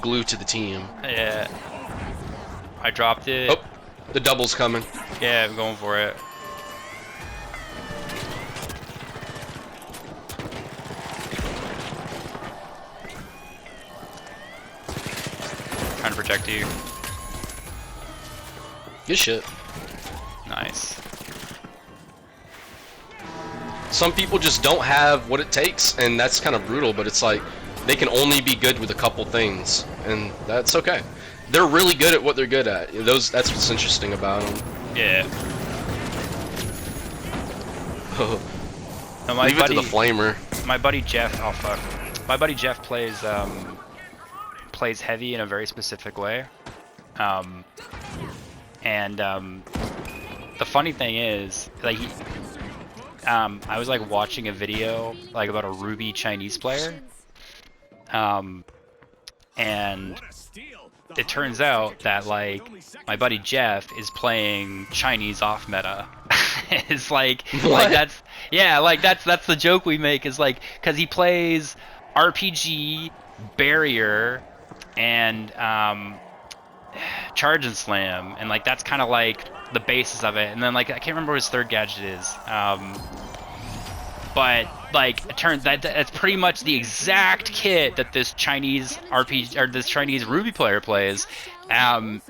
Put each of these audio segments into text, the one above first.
glue to the team. Yeah. I dropped it. Oh, the double's coming. Yeah, I'm going for it. Trying to protect you. Good shit. Nice. Some people just don't have what it takes, and that's kind of brutal, but it's like they can only be good with a couple things, and that's okay. They're really good at what they're good at. That's what's interesting about them. Yeah. No, Leave it to the flamer. My buddy Jeff, oh fuck. My buddy Jeff plays heavy in a very specific way. The funny thing is, like, I was like watching a video like about a Ruby Chinese player, and it turns out that like my buddy Jeff is playing Chinese off meta. It's like that's the joke we make, is like, because he plays RPG, barrier, and charge and slam, and like that's kind of like the basis of it. And then like I can't remember what his third gadget is, but like it turns that's pretty much the exact kit that this Chinese RPG or this Chinese Ruby player plays, and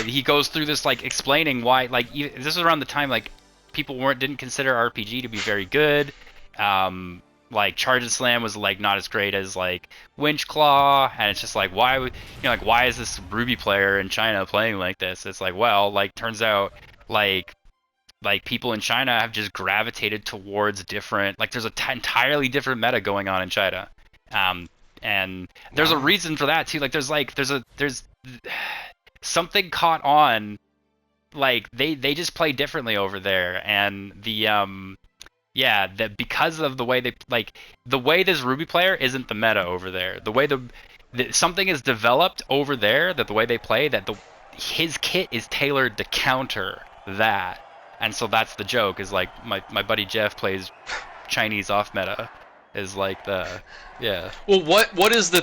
he goes through this like explaining why, like, this was around the time like people didn't consider RPG to be very good. Like charge and slam was like not as great as like winch claw, and it's just like, why would like, why is this Ruby player in China playing like this? It's like, well, like turns out like people in China have just gravitated towards different, like there's entirely different meta going on in China, and there's a reason for that too. Like there's something caught on, like they just play differently over there, and yeah, that because of the way they the way this Ruby player isn't the meta over there. The way something is developed over there, that the way they play, that his kit is tailored to counter that. And so that's the joke, is like my buddy Jeff plays Chinese off meta, is like yeah. Well, what is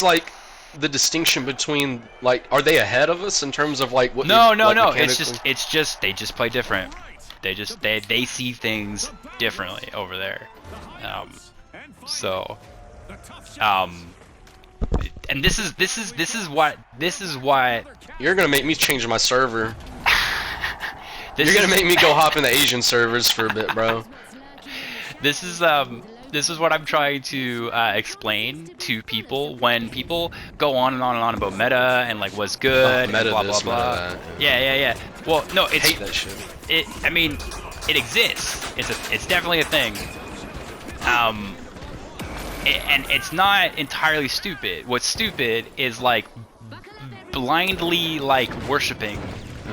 like the distinction between, like, are they ahead of us in terms of like what? No. It's just they just play different. They see things differently over there. And this is what you're gonna make me change my server. You're gonna make me go hop in the Asian servers for a bit, bro. This is what I'm trying to explain to people when people go on and on and on about meta and like what's good, meta and blah this, blah blah. Meta that, Yeah. Well, no, I hate that shit. I mean, it exists. It's definitely a thing. And it's not entirely stupid. What's stupid is like blindly like worshiping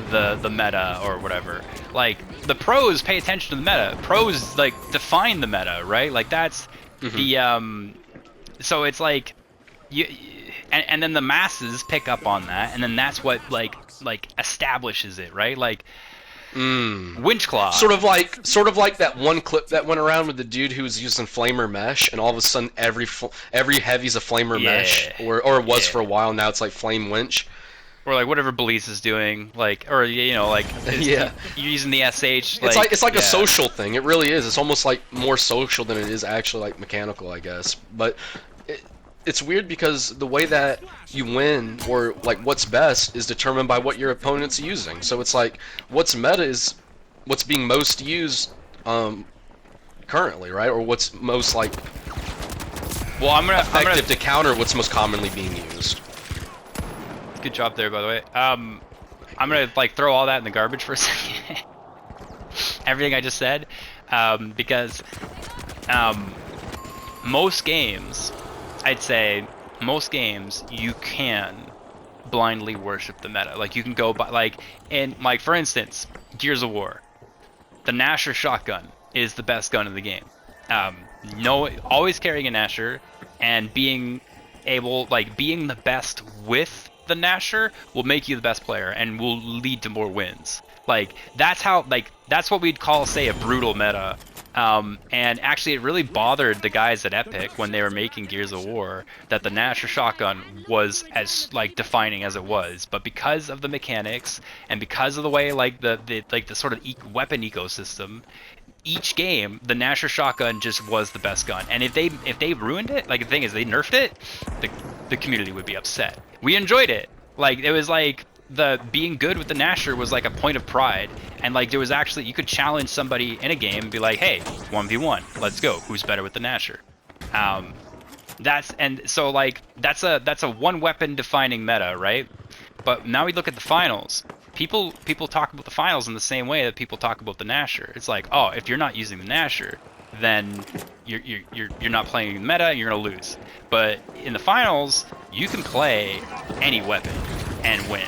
the meta or whatever. Like the pros pay attention to the meta. Pros like define the meta, right? Like that's the so it's like and then the masses pick up on that, and then that's what like establishes it, right? Like Winchclaw. Sort of like that one clip that went around with the dude who was using flamer mesh, and all of a sudden every heavy's a flamer mesh, or it was for a while. Now it's like flame winch. Or like whatever Belize is doing, like, or like you're using the SH. Like, it's like a social thing. It really is. It's almost like more social than it is actually like mechanical, I guess. But it's weird because the way that you win, or like what's best, is determined by what your opponent's using. So it's like what's meta is what's being most used currently, right? Or what's most like effective to counter what's most commonly being used. Good job there, by the way. I'm gonna like throw all that in the garbage for a second. Everything I just said, because most games, I'd say most games, you can blindly worship the meta. Like you can go by like for instance, Gears of War, the Nasher shotgun is the best gun in the game. Always carrying a Nasher and being the best with the Nasher will make you the best player and will lead to more wins. Like that's what we'd call, say, a brutal meta. And actually, it really bothered the guys at Epic when they were making Gears of War that the Nasher shotgun was as like defining as it was. But because of the mechanics and because of the way like the sort of weapon ecosystem, each game the Nasher shotgun just was the best gun. And if they ruined it, like the thing is they nerfed it, the community would be upset. We enjoyed it. Like it was like the being good with the Nasher was like a point of pride, and like there was actually you could challenge somebody in a game and be like, hey, 1v1, let's go, who's better with the Nasher? That's a one weapon defining meta, right? But now we look at the finals. People talk about the finals in the same way that people talk about the Nasher. It's like, oh, if you're not using the Nasher, then you're not playing the meta, you're gonna lose. But in the finals, you can play any weapon and win.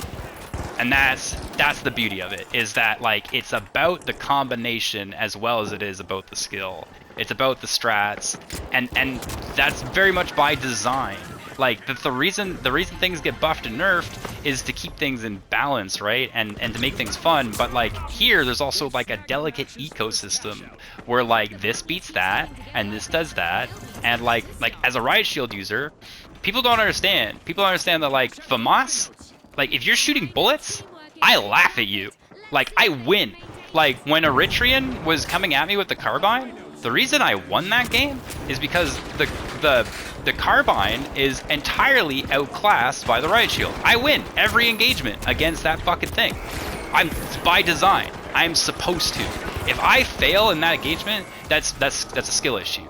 And that's the beauty of it, is that like it's about the combination as well as it is about the skill. It's about the strats, and that's very much by design. Like the reason things get buffed and nerfed is to keep things in balance, right? And to make things fun. But like here, there's also like a delicate ecosystem where like this beats that and this does that, and like as a riot shield user, people don't understand. People don't understand that like FAMAS. Like, if you're shooting bullets, I laugh at you. Like, I win. Like, when Eritrean was coming at me with the carbine, the reason I won that game is because the carbine is entirely outclassed by the riot shield. I win every engagement against that fucking thing. It's by design. I'm supposed to. If I fail in that engagement, that's a skill issue.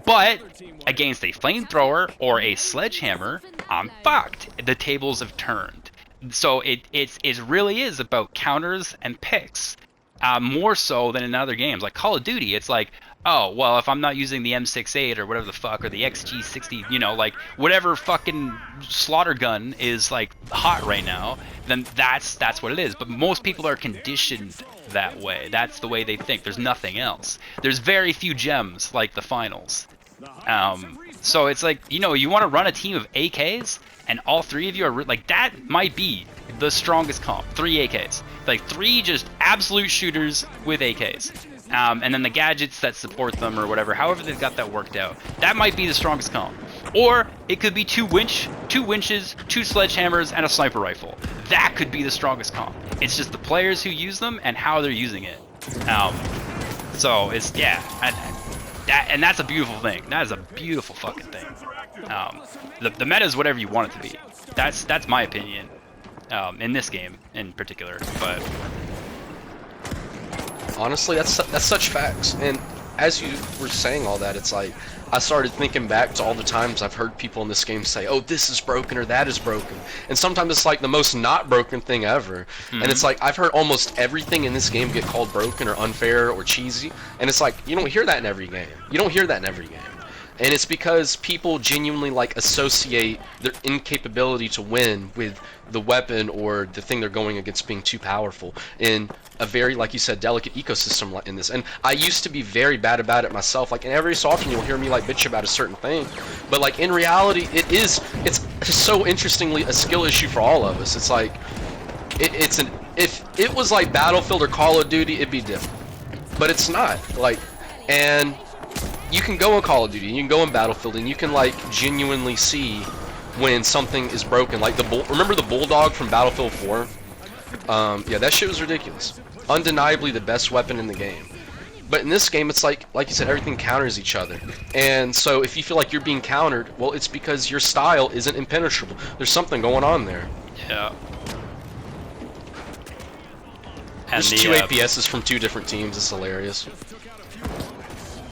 But against a flamethrower or a sledgehammer, I'm fucked. The tables have turned. So it really is about counters and picks, more so than in other games. Like Call of Duty, it's like, oh, well, if I'm not using the M68 or whatever the fuck, or the XG60, you know, like whatever fucking slaughter gun is like hot right now, then that's what it is. But most people are conditioned that way. That's the way they think. There's nothing else. There's very few gems like the finals. So it's like, you know, you want to run a team of AKs and all three of you are like, that might be the strongest comp. 3 AKs. Like 3 just absolute shooters with AKs. And then the gadgets that support them or whatever, however they've got that worked out. That might be the strongest comp. Or it could be 2 winches, 2 sledgehammers, and a sniper rifle. That could be the strongest comp. It's just the players who use them and how they're using it. So it's, yeah, and that's a beautiful thing. That is a beautiful fucking thing. The meta is whatever you want it to be. That's my opinion, in this game in particular. But honestly, that's such facts. And as you were saying all that, it's like I started thinking back to all the times I've heard people in this game say, oh, this is broken or that is broken. And sometimes it's like the most not broken thing ever. And it's like I've heard almost everything in this game get called broken or unfair or cheesy. And it's like, you don't hear that in every game. You don't hear that in every game. And it's because people genuinely like associate their incapability to win with the weapon or the thing they're going against being too powerful in a very, like you said, delicate ecosystem in this. And I used to be very bad about it myself. Like, and every so often you'll hear me like bitch about a certain thing, but like in reality, it's so interestingly a skill issue for all of us. It's like if it was like Battlefield or Call of Duty, it'd be different, but it's not. Like, and you can go in Call of Duty, you can go in Battlefield, and you can like genuinely see when something is broken. Like remember the Bulldog from Battlefield 4? Yeah, that shit was ridiculous. Undeniably the best weapon in the game. But in this game, it's like you said, everything counters each other. And so if you feel like you're being countered, well, it's because your style isn't impenetrable. There's something going on there. Yeah. There's 2 APSs from 2 different teams. It's hilarious.